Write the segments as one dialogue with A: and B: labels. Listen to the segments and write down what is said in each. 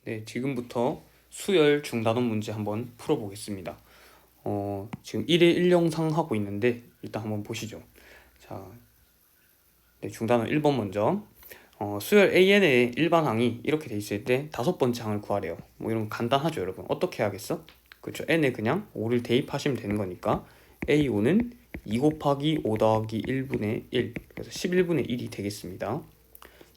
A: 네, 지금부터 수열 중단원 문제 한번 풀어보겠습니다. 지금 1일 1영상 하고 있는데 일단 한번 보시죠. 자, 네, 중단원 1번 먼저. 수열 AN의 일반항이 이렇게 돼 있을 때 다섯 번째 항을 구하래요. 뭐 이런 거 간단하죠, 여러분. 어떻게 해야겠어? 그렇죠. n에 그냥 5를 대입하시면 되는 거니까 A5는 2 곱하기 5 더하기 1분의 1, 그래서 11분의 1이 되겠습니다.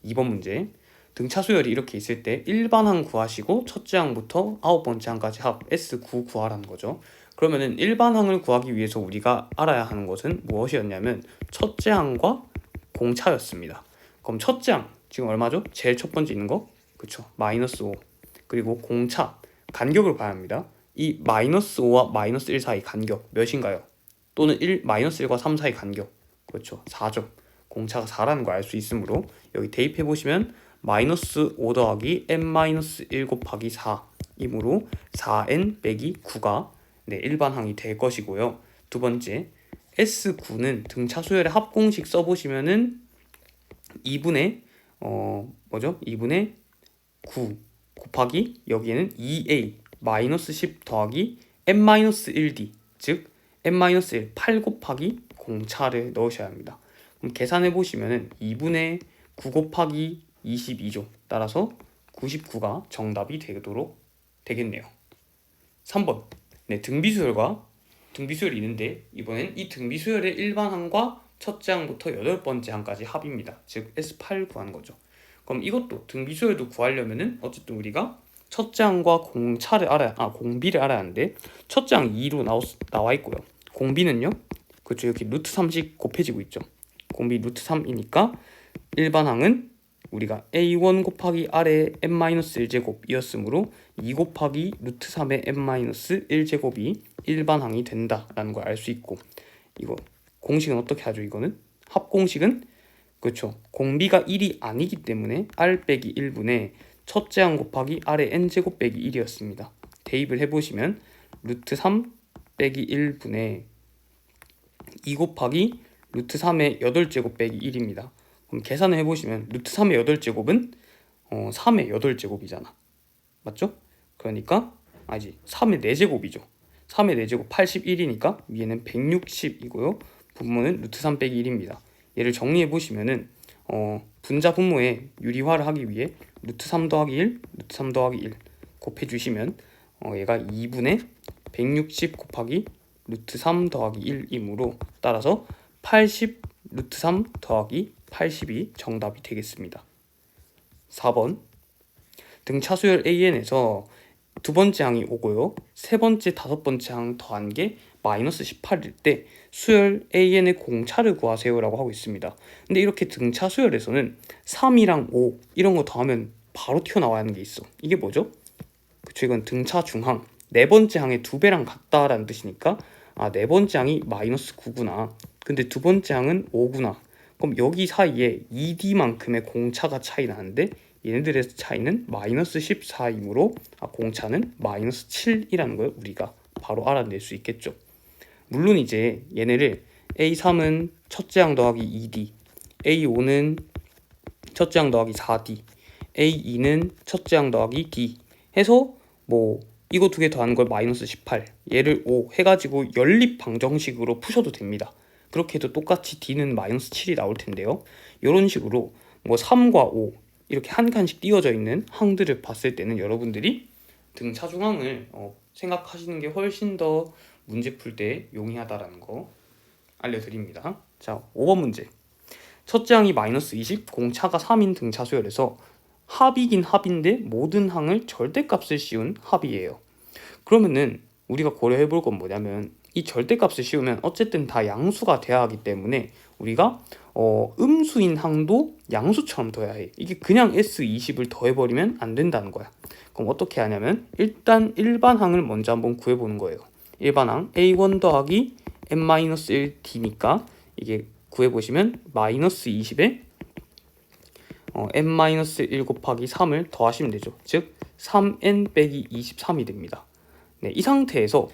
A: 2번 문제. 등차 수열이 이렇게 있을 때 일반항 구하시고 첫째 항부터 아홉 번째 항까지 합 S9 구하라는 거죠. 그러면은 일반항을 구하기 위해서 우리가 알아야 하는 것은 무엇이었냐면 첫째 항과 공차였습니다. 그럼 첫째 항 지금 얼마죠? 제일 첫 번째 있는 거? 그쵸, 마이너스 5. 그리고 공차 간격을 봐야 합니다. 이 마이너스 5와 마이너스 1 사이 간격 몇인가요? 또는 1, 마이너스 1과 3 사이 간격, 그렇죠, 4죠. 공차가 4라는 걸 알 수 있으므로 여기 대입해 보시면 마이너스 5 더하기 n-1 곱하기 4이므로 4n 빼기 9가 일반항이 될 것이고요. 두 번째, S9는 등차 수열의 합공식 써보시면은 2분의 2분의 9 곱하기 여기에는 2a 마이너스 10 더하기 n-1d, 즉 n-1 8 곱하기 공차를 넣으셔야 합니다. 그럼 계산해 보시면은 2분의 9 곱하기 22죠. 따라서 99가 정답이 되도록 되겠네요. 3번. 네, 등비수열이 있는데 이번엔 이 등비수열의 일반항과 첫째 항부터 여덟 번째 항까지 합입니다. 즉 S8 구하는 거죠. 그럼 이것도 등비수열도 구하려면은 어쨌든 우리가 첫째 항과 공비를 알아야 하는데 첫째 항 2로 나와 있고요. 공비는요, 그렇죠, 여기 루트 3씩 곱해지고 있죠. 공비 루트 3이니까 일반항은 우리가 a1 곱하기 r의 n-1제곱이었으므로 2 곱하기 루트 3의 n-1제곱이 일반항이 된다라는 걸 알 수 있고, 이거 공식은 어떻게 하죠? 이거는 합공식은 그렇죠, 공비가 1이 아니기 때문에 r 빼기 1분의 첫째 항 곱하기 r의 n제곱 빼기 1이었습니다. 대입을 해보시면 루트 3 빼기 1분의 2 곱하기 루트 3의 8제곱 빼기 1입니다. 그럼 계산을 해보시면 루트 3의 8제곱은 3의 8제곱이잖아. 맞죠? 그러니까 3의 4제곱이죠. 3의 4제곱 81이니까 위에는 160이고요. 분모는 루트 3 빼기 1입니다. 얘를 정리해보시면은 분자 분모에 유리화를 하기 위해 루트 3 더하기 1, 루트 3 더하기 1 곱해주시면 얘가 2분의 160 곱하기 루트 3 더하기 1이므로 따라서 80 루트 3 더하기 80이 정답이 되겠습니다. 4번. 등차 수열 AN에서 두 번째 항이 오고요. 세 번째, 다섯 번째 항 더한 게 마이너스 18일 때 수열 AN의 공차를 구하세요라고 하고 있습니다. 근데 이렇게 등차 수열에서는 3이랑 5 이런 거 더하면 바로 튀어나와야 하는 게 있어. 이게 뭐죠? 그쵸, 이건 등차 중항, 네 번째 항의 두 배랑 같다라는 뜻이니까 네 번째 항이 마이너스 9구나. 근데 두 번째 항은 5구나. 그럼 여기 사이에 2D만큼의 공차가 차이 나는데 얘네들의 차이는 마이너스 14이므로 공차는 마이너스 7이라는 걸 우리가 바로 알아낼 수 있겠죠. 물론 이제 얘네를 A3은 첫째 항 더하기 2D, A5는 첫째 항 더하기 4D, A2는 첫째 항 더하기 D 해서 뭐 이거 두 개 더하는 걸 마이너스 18, 얘를 5 해가지고 연립 방정식으로 푸셔도 됩니다. 그렇게 해도 똑같이 D는 마이너스 7이 나올 텐데요. 이런 식으로 뭐 3과 5 이렇게 한 칸씩 띄워져 있는 항들을 봤을 때는 여러분들이 등차 중항을 생각하시는 게 훨씬 더 문제 풀 때 용이하다라는 거 알려드립니다. 자, 5번 문제. 첫째 항이 마이너스 20, 공차가 3인 등차 수열에서 합이긴 합인데 모든 항을 절대값을 씌운 합이에요. 그러면은 우리가 고려해 볼 건 뭐냐면 이 절대값을 씌우면 어쨌든 다 양수가 돼야 하기 때문에 우리가 음수인 항도 양수처럼 둬야 해. 이게 그냥 S20을 더해버리면 안 된다는 거야. 그럼 어떻게 하냐면 일단 일반항을 먼저 한번 구해보는 거예요. 일반항 A1 더하기 n-1d니까 이게 구해보시면 마이너스 20에 n-1 곱하기 3을 더하시면 되죠. 즉 3n 빼기 23이 됩니다. 네, 이 상태에서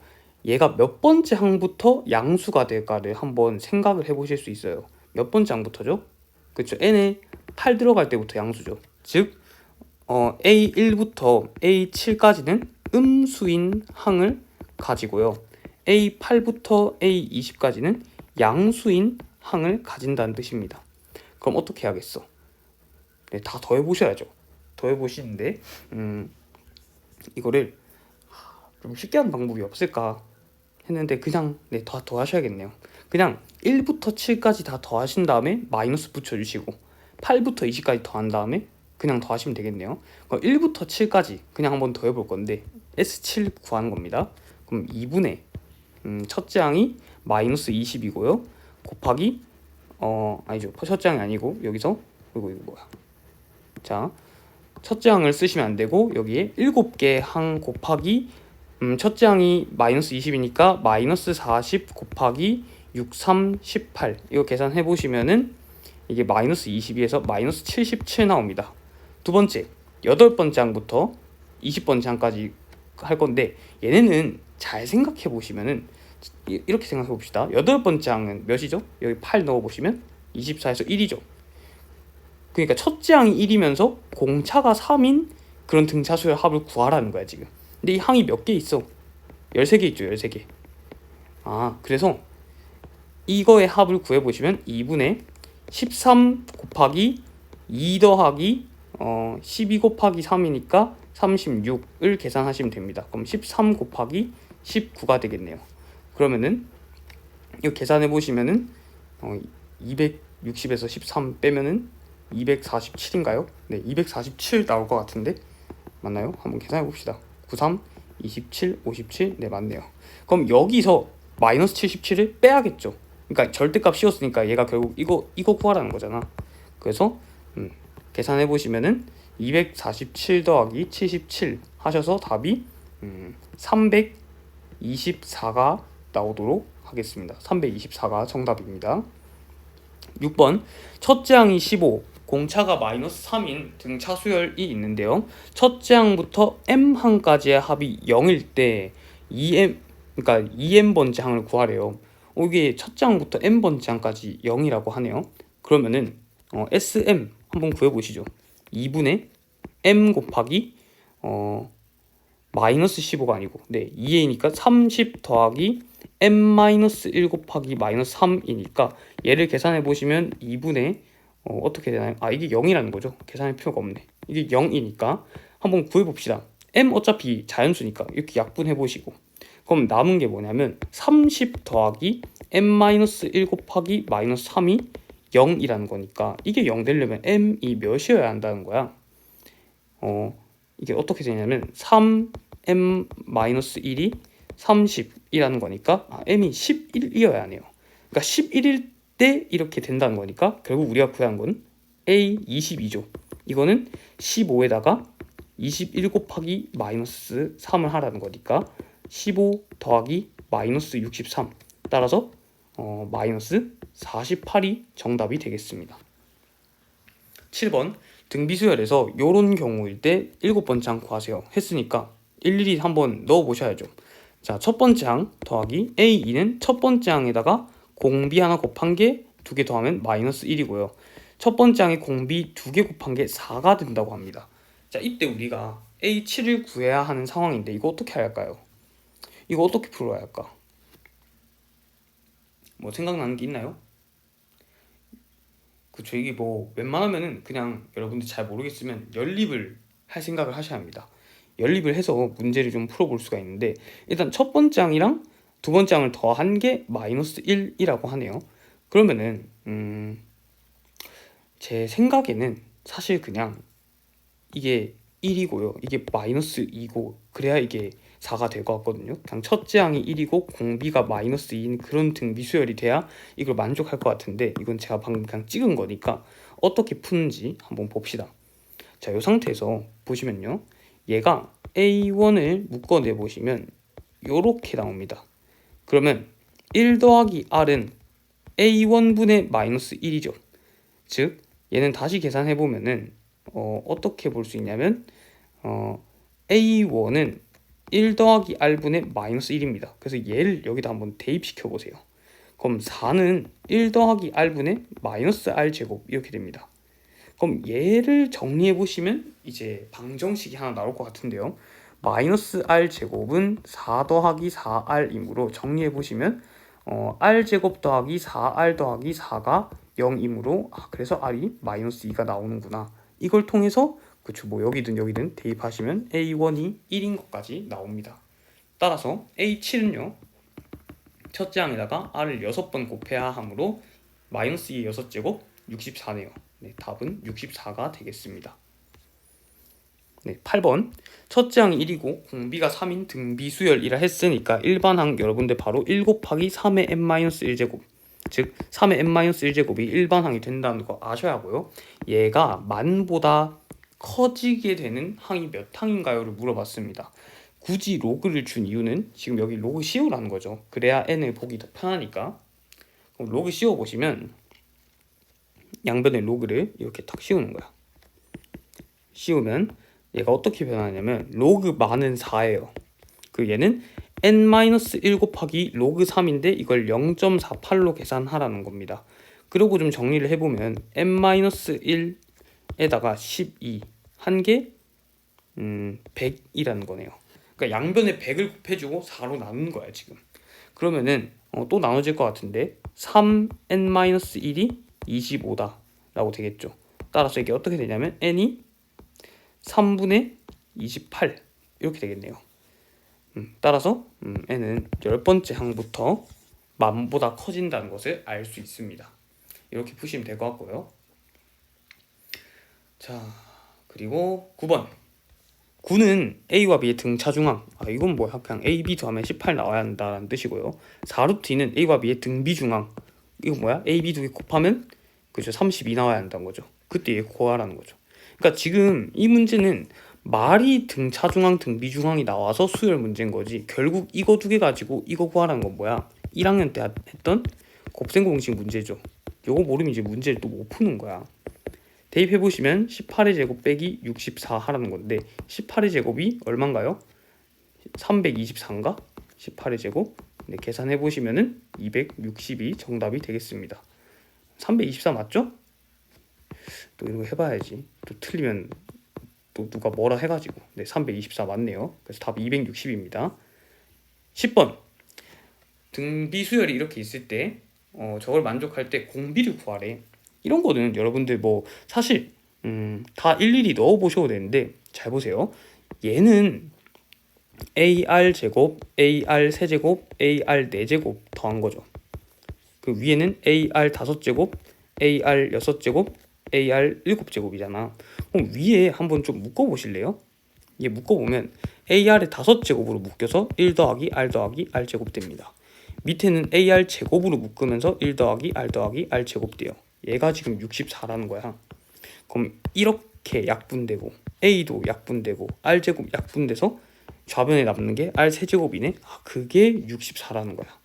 A: 얘가 몇 번째 항부터 양수가 될까를 한번 생각을 해보실 수 있어요. 몇 번째 항부터죠? 그쵸, n에 8 들어갈 때부터 양수죠. 즉 A1부터 A7까지는 음수인 항을 가지고요. A8부터 A20까지는 양수인 항을 가진다는 뜻입니다. 그럼 어떻게 해야겠어? 네, 다 더해보셔야죠. 더해보시는데 이거를 좀 쉽게 하는 방법이 없을까 했는데 그냥 다 더하셔야겠네요. 그냥 1부터 7까지 다 더하신 다음에 마이너스 붙여주시고 8부터 20까지 더한 다음에 그냥 더하시면 되겠네요. 그럼 1부터 7까지 그냥 한번 더해볼 건데 S7 구하는 겁니다. 그럼 2분의 첫째 항이 마이너스 20이고요. 곱하기 아니죠. 첫째 항이 아니고 여기서 이거 뭐야? 자, 첫째 항을 쓰시면 안 되고 여기에 7개 항 곱하기 첫째 항이 마이너스 20이니까 마이너스 40 곱하기 6, 3, 18 이거 계산해 보시면은 이게 마이너스 22에서 마이너스 77 나옵니다. 두 번째 8번째 항부터 20번째 항까지 할 건데 얘네는 잘 생각해 보시면은 이렇게 생각해 봅시다. 8번째 항은 몇이죠? 여기 8 넣어 보시면 24에서 1이죠. 그러니까 첫째 항이 1이면서 공차가 3인 그런 등차수열 합을 구하라는 거야 지금. 근데 이 항이 몇 개 있어? 13개 있죠. 13개. 그래서 이거의 합을 구해보시면 2분의 13 곱하기 2 더하기 12 곱하기 3이니까 36을 계산하시면 됩니다. 그럼 13 곱하기 19가 되겠네요. 그러면은 이거 계산해 보시면은 260에서 13 빼면은 247인가요? 네, 247 나올 것 같은데 맞나요? 한번 계산해 봅시다. 93, 27, 57, 네 맞네요. 그럼 여기서 마이너스 77을 빼야겠죠. 그러니까 절대값 씌웠으니까 얘가 결국 이거 구하라는 거잖아. 그래서 계산해 보시면은 247 더하기 77 하셔서 답이 324가 나오도록 하겠습니다. 324가 정답입니다. 6번 첫째 항이 15 공차가 마이너스 3인 등차 수열이 있는데요. 첫째 항부터 m항까지의 합이 0일 때 2m 그러니까 2m번째 항을 구하래요. 이게 첫째 항부터 m번째 항까지 0이라고 하네요. 그러면은 SM 한번 구해보시죠. 2분의 m 곱하기 마이너스 15가 아니고 2a니까 30 더하기 m-1 곱하기 마이너스 3이니까 얘를 계산해 보시면 2분의 어떻게 되나요? 이게 0이라는 거죠. 계산할 필요가 없네. 이게 0이니까 한번 구해봅시다. m 어차피 자연수니까 이렇게 약분해 보시고 그럼 남은 게 뭐냐면 30 더하기 m-1 곱하기 마이너스 3이 0이라는 거니까 이게 0 되려면 m이 몇이어야 한다는 거야. 이게 어떻게 되냐면 3m-1이 30이라는 거니까 m이 11이어야 하네요. 그러니까 11일 때 이렇게 된다는 거니까 결국 우리가 구한 건 A22죠. 이거는 15에다가 21 곱하기 마이너스 3을 하라는 거니까 15 더하기 마이너스 63 따라서 마이너스 48이 정답이 되겠습니다. 7번 등비수열에서 요런 경우일 때 7번째 항 구하세요 했으니까 일일이 한번 넣어 보셔야죠. 자, 첫 번째 항 더하기 A2는 첫 번째 항에다가 공비 하나 곱한 게 2개 더하면 마이너스 1이고요. 첫 번째 항에 공비 2개 곱한 게 4가 된다고 합니다. 자, 이때 우리가 A7을 구해야 하는 상황인데 이거 어떻게 해야 할까요? 이거 어떻게 풀어야 할까? 뭐 생각나는 게 있나요? 그쵸, 이게 뭐 웬만하면은 그냥 여러분들 잘 모르겠으면 연립을 할 생각을 하셔야 합니다. 연립을 해서 문제를 좀 풀어볼 수가 있는데 일단 첫 번째 항이랑 두 번째 항을 더한 게 마이너스 1이라고 하네요. 그러면은 제 생각에는 사실 그냥 이게 1이고요. 이게 마이너스 2고 그래야 이게 4가 될 것 같거든요. 그냥 첫째 항이 1이고 공비가 마이너스 2인 그런 등비수열이 돼야 이걸 만족할 것 같은데 이건 제가 방금 그냥 찍은 거니까 어떻게 푸는지 한번 봅시다. 자, 이 상태에서 보시면요. 얘가 A1을 묶어내 보시면 요렇게 나옵니다. 그러면 1 더하기 R은 A1분의 마이너스 1이죠. 즉 얘는 다시 계산해 보면은 어떻게 볼 수 있냐면 A1은 1 더하기 R분의 마이너스 1입니다. 그래서 얘를 여기다 한번 대입시켜 보세요. 그럼 4는 1 더하기 R분의 마이너스 R제곱 이렇게 됩니다. 그럼 얘를 정리해 보시면 이제 방정식이 하나 나올 것 같은데요. 마이너스 r 제곱은 4 더하기 4r이므로 정리해 보시면 r 제곱 더하기 4r 더하기 4가 0이므로 그래서 r이 마이너스 2가 나오는구나. 이걸 통해서 그쵸, 뭐 여기든 여기든 대입하시면 a1이 1인 것까지 나옵니다. 따라서 a7은요. 첫째 항에다가 r을 6번 곱해야 하므로 마이너스 2의 6제곱 64네요. 네, 답은 64가 되겠습니다. 네, 8번. 첫째 항이 1이고 공비가 3인 등비수열이라 했으니까 일반항 여러분들 바로 1 곱하기 3의 n-1제곱 즉 3의 n-1제곱이 일반항이 된다는 거 아셔야 하고요. 얘가 만보다 커지게 되는 항이 몇 항인가요를 물어봤습니다. 굳이 로그를 준 이유는 지금 여기 로그 씌우라는 거죠. 그래야 n을 보기 더 편하니까. 그럼 로그 씌워 보시면 양변의 로그를 이렇게 탁 씌우는 거야. 씌우면 얘가 어떻게 변하냐면 로그 많은 4예요. 그 얘는 n-1 곱하기 로그 3인데 이걸 0.48로 계산하라는 겁니다. 그리고 좀 정리를 해보면 n-1에다가 12 한 개 100이라는 거네요. 그러니까 양변에 100을 곱해주고 4로 나눈 거야 지금. 그러면은 또 나눠질 것 같은데 3n-1이 25다 라고 되겠죠. 따라서 이게 어떻게 되냐면 n이 3분의 28 이렇게 되겠네요. 따라서 n은 10번째 항부터 만보다 커진다는 것을 알 수 있습니다. 이렇게 푸시면 될 것 같고요. 자, 그리고 9번 9는 A와 B의 등차중항. 이건 뭐야? 그냥 A, B 더하면 18 나와야 한다는 뜻이고요. 4루트는 A와 B의 등비중항. 이거 뭐야? A, B 두 개 곱하면 그죠? 32 나와야 한다는 거죠. 그때 얘 구하라는 거죠. 그러니까 지금 이 문제는 말이 등차중항, 등비중항이 나와서 수열 문제인 거지. 결국 이거 두 개 가지고 이거 구하라는 건 뭐야? 1학년 때 했던 곱셈 공식 문제죠. 요거 모르면 이제 문제를 또 못 푸는 거야. 대입해보시면 18의 제곱 빼기 64 하라는 건데 18의 제곱이 얼마인가요? 324인가? 18의 제곱 네, 계산해보시면은 262 정답이 되겠습니다. 324 맞죠? 또 이거 해봐야지. 또 틀리면 또 누가 뭐라 해가지고 네, 324 맞네요. 그래서 답 260입니다. 10번 등비수열이 이렇게 있을 때 저걸 만족할 때 공비를 구하래. 이런 거는 여러분들 뭐 사실 다 일일이 넣어 보셔도 되는데 잘 보세요. 얘는 AR 제곱, AR 세제곱, AR 4제곱 더한 거죠. 그 위에는 AR 5제곱, AR 6제곱, AR 7제곱이잖아. 그럼 위에 한번 좀 묶어 보실래요? 얘 묶어 보면 AR의 5제곱으로 묶여서 1 더하기 R 더하기 R 제곱 됩니다. 밑에는 AR 제곱으로 묶으면서 1 더하기 R 더하기 R 제곱 돼요. 얘가 지금 64라는 거야. 그럼 이렇게 약분되고 A도 약분되고 R제곱 약분돼서 좌변에 남는 게 R 세제곱이네. 그게 64라는 거야.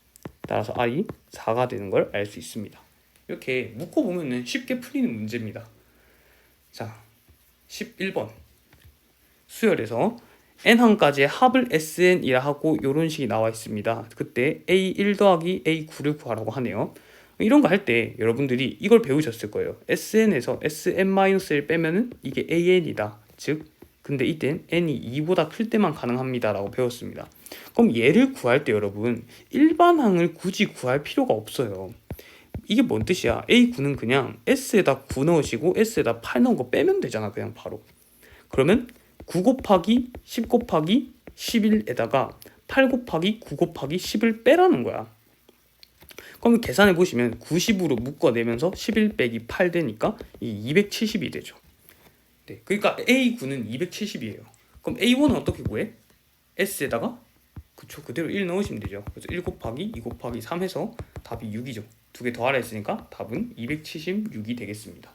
A: 따라서 R이 4가 되는 걸 알 수 있습니다. 이렇게 묶어보면 쉽게 풀리는 문제입니다. 자, 11번 수열에서 n항까지의 합을 SN이라 하고 이런 식이 나와 있습니다. 그때 A1 더하기 A9를 구하라고 하네요. 이런 거 할 때 여러분들이 이걸 배우셨을 거예요. SN에서 SN-1를 빼면은 이게 AN이다. 즉 근데 이땐 n이 2보다 클 때만 가능합니다 라고 배웠습니다. 그럼 얘를 구할 때 여러분 일반항을 굳이 구할 필요가 없어요. 이게 뭔 뜻이야? A9는 그냥 S에다 9 넣으시고 S에다 8 넣은 거 빼면 되잖아. 그냥 바로. 그러면 9 곱하기 10 곱하기 11에다가 8 곱하기 9 곱하기 10을 빼라는 거야. 그러면 계산해 보시면 90으로 묶어내면서 11 빼기 8 되니까 이 270이 되죠. 네, 그러니까 A9는 270이에요. 그럼 A1은 어떻게 구해? S에다가 그쵸, 그대로 1 넣으시면 되죠. 그래서 1 곱하기 2 곱하기 3 해서 답이 6이죠. 두 개 더하라 했으니까 답은 276이 되겠습니다.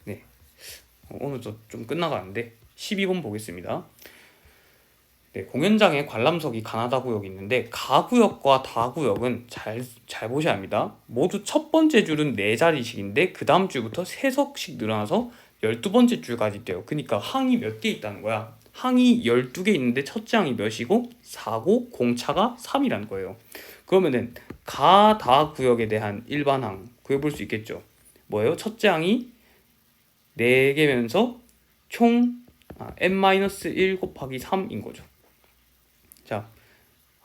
A: 네, 오늘도 좀 끝나가는데 12번 보겠습니다. 네, 공연장에 관람석이 가나다 구역이 있는데 가구역과 다구역은 잘 보셔야 합니다. 모두 첫 번째 줄은 4자리씩인데 그 다음 줄부터 3석씩 늘어나서 12번째 줄까지 돼요. 그러니까 항이 몇 개 있다는 거야. 항이 12개 있는데 첫째 항이 몇이고 4고 공차가 3이라는 거예요. 그러면은 가다구역에 대한 일반항 구해볼 수 있겠죠. 뭐예요? 첫째 항이 4개면서 총 n-1 곱하기 3인 거죠. 자,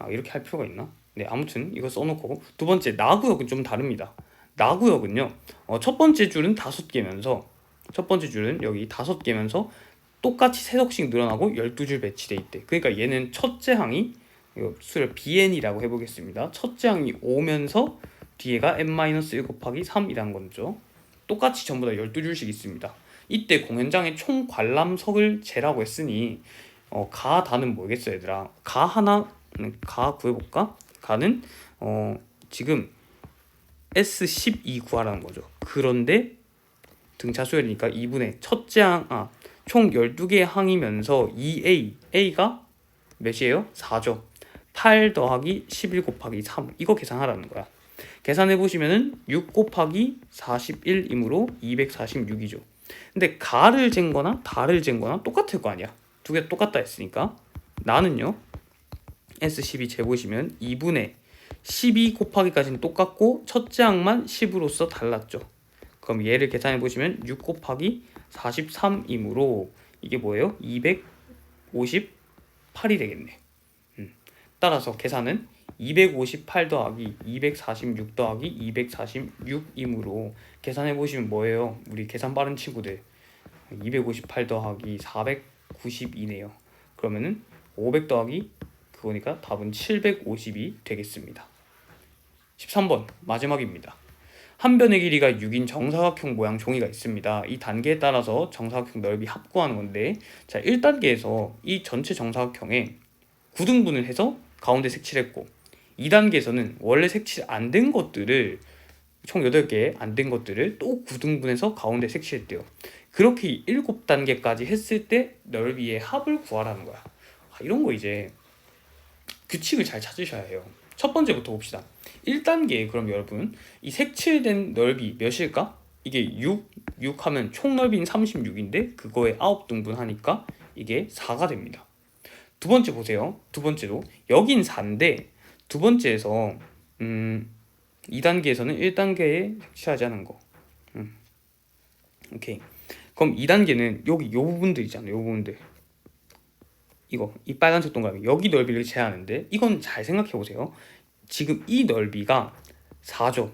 A: 이렇게 할 필요가 있나? 네, 아무튼 이거 써놓고 두 번째 나구역은 좀 다릅니다. 나구역은요, 첫 번째 줄은 5개면서 첫 번째 줄은 여기 5개면서 똑같이 3덕씩 늘어나고 12줄 배치돼 있대. 그러니까 얘는 첫째 항이 이거 수를 bn이라고 해보겠습니다. 첫째 항이 오면서 뒤에가 n-1 곱하기 3이라는 거죠. 똑같이 전부 다 12줄씩 있습니다. 이때 공연장의 총 관람석을 재라고 했으니 가다는 뭐겠어 얘들아? 가 구해볼까? 가는 지금 S12 구하라는 거죠. 그런데 등차 수열이니까 2분의 첫째 항, 총 12개의 항이면서 2A가 몇이에요? 4죠. 8 더하기 11 곱하기 3 이거 계산하라는 거야. 계산해 보시면은 6 곱하기 41이므로 246이죠. 근데 가를 잰거나 다를 잰거나 똑같을 거 아니야. 두 개 똑같다 했으니까 나는요 S12 재보시면 2분의 12 곱하기까지는 똑같고 첫째 항만 10으로서 달랐죠. 그럼 얘를 계산해 보시면 6 곱하기 43이므로 이게 뭐예요? 258이 되겠네. 따라서 계산은 258 더하기 246 더하기 246이므로 계산해 보시면 뭐예요? 우리 계산 빠른 친구들 258 더하기 492네요. 그러면은 500 더하기 그거니까 답은 750이 되겠습니다. 13번 마지막입니다. 한 변의 길이가 6인 정사각형 모양 종이가 있습니다. 이 단계에 따라서 정사각형 넓이 합구하는 건데, 자 1단계에서 이 전체 정사각형에 9등분을 해서 가운데 색칠했고 2단계에서는 원래 색칠 안 된 것들을 총 8개 안 된 것들을 또 9등분해서 가운데 색칠했대요. 그렇게 7단계까지 했을 때 넓이의 합을 구하라는 거야. 이런 거 이제 규칙을 잘 찾으셔야 해요. 첫 번째부터 봅시다. 1단계 그럼 여러분 이 색칠된 넓이 몇일까? 이게 6 하면 총 넓이는 36인데 그거에 9등분 하니까 이게 4가 됩니다. 두 번째 보세요. 두 번째도 여긴 4인데 두 번째에서 2단계에서는 1단계에 색칠하지 않은 거. 오케이. 그럼 2단계는 여기 요 부분들 있잖아요. 요 부분들. 이 빨간색 동그라미 여기 넓이를 재하는데 이건 잘 생각해 보세요. 지금 이 넓이가 4죠.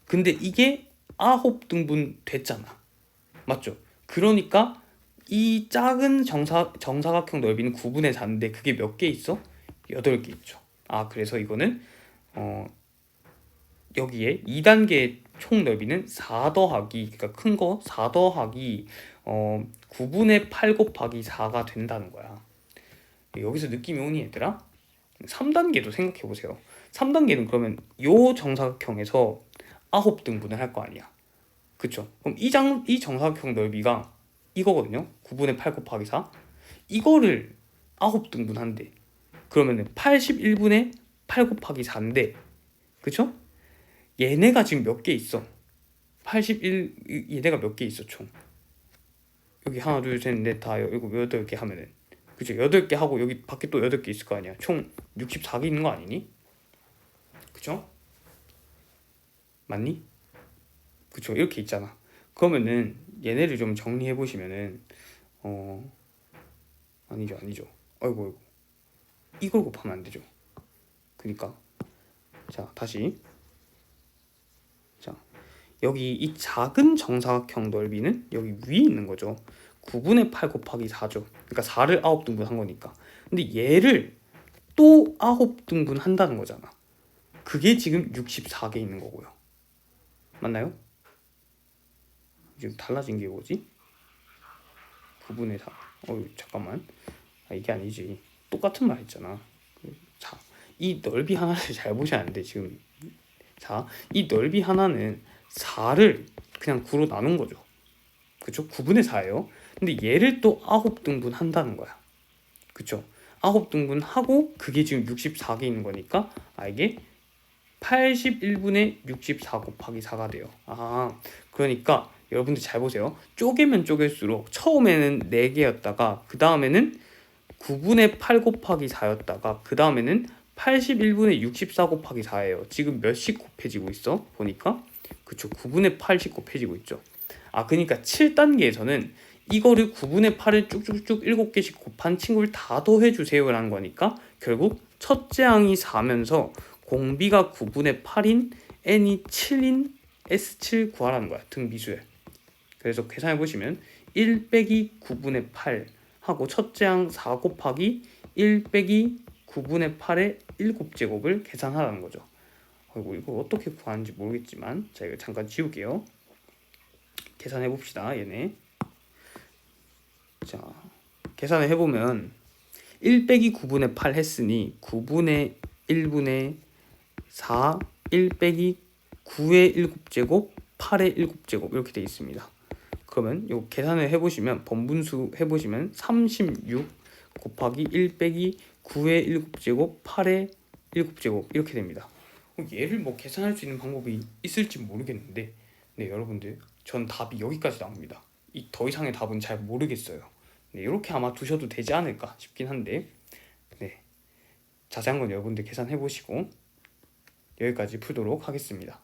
A: 근데 이게 9등분 됐잖아. 맞죠? 그러니까 이 작은 정사각형 넓이는 9분의 4인데 그게 몇 개 있어? 8개 있죠. 그래서 이거는 여기에 2단계의 총 넓이는 4 더하기 그러니까 큰 거 4 더하기 9분의 8 곱하기 4가 된다는 거야. 여기서 느낌이 오니 얘들아? 3단계도 생각해 보세요. 3단계는 그러면 요 정사각형에서 9등분을 할 거 아니야. 그쵸? 그럼 이 정사각형 넓이가 이거거든요. 9분의 8 곱하기 4. 이거를 9등분 한대. 그러면은 81분의 8 곱하기 4인데 그쵸? 얘네가 지금 몇 개 있어? 81 얘네가 몇 개 있어 총? 여기 하나 둘 셋 넷 다 7 8개 하면은 그쵸? 8개 하고 여기 밖에 또 8개 있을 거 아니야. 총 64개 있는 거 아니니? 그쵸? 맞니? 그쵸? 이렇게 있잖아. 그러면은 얘네를 좀 정리해 보시면은 아니죠. 아이고 이걸 곱하면 안 되죠. 그니까 자 다시 자 여기 이 작은 정사각형 넓이는 여기 위에 있는 거죠. 9분의 8 곱하기 4죠. 그러니까 4를 9등분 한 거니까. 근데 얘를 또 9등분 한다는 거잖아. 그게 지금 64개 있는 거고요. 맞나요? 지금 달라진 게 뭐지? 9분의 4. 잠깐만. 이게 아니지. 똑같은 말 했잖아. 자, 이 넓이 하나를 잘 보셔야 하는데 지금 자, 이 넓이 하나는 4를 그냥 9로 나눈 거죠. 그쵸? 9분의 4예요. 근데 얘를 또 9등분 한다는 거야. 그쵸? 9등분 하고 그게 지금 64개 있는 거니까 이게 81분의 64 곱하기 4가 돼요. 그러니까 여러분들 잘 보세요. 쪼개면 쪼갤수록 처음에는 4개였다가 그 다음에는 9분의 8 곱하기 4였다가 그 다음에는 81분의 64 곱하기 4예요. 지금 몇씩 곱해지고 있어? 보니까 그쵸 9분의 8씩 곱해지고 있죠. 그러니까 7단계에서는 이거를 9분의 8을 쭉쭉쭉 7개씩 곱한 친구를 다 더해주세요 라는 거니까 결국 첫째 항이 4면서 공비가 9분의 8인 n이 7인 S7 구하라는 거야. 등비수열. 그래서 계산해 보시면 1 빼기 9분의 8 하고 첫째 항 4 곱하기 1 빼기 9분의 8의 7제곱을 계산하라는 거죠. 그리고 이걸 어떻게 구하는지 모르겠지만 자 이거 잠깐 지울게요. 계산해 봅시다. 얘네. 자 계산을 해보면 1 빼기 9분의 8 했으니 9분의 1분의 4 1 빼기 9의 7제곱 8의 7제곱 이렇게 되어 있습니다. 그러면 이거 계산을 해보시면 번분수 해보시면 36 곱하기 1 빼기 9의 7제곱 8의 7제곱 이렇게 됩니다. 얘를 뭐 계산할 수 있는 방법이 있을지 모르겠는데 네 여러분들 전 답이 여기까지 나옵니다. 더 이상의 답은 잘 모르겠어요. 네, 이렇게 아마 두셔도 되지 않을까 싶긴 한데 네 자세한 건 여러분들 계산해 보시고 여기까지 풀도록 하겠습니다.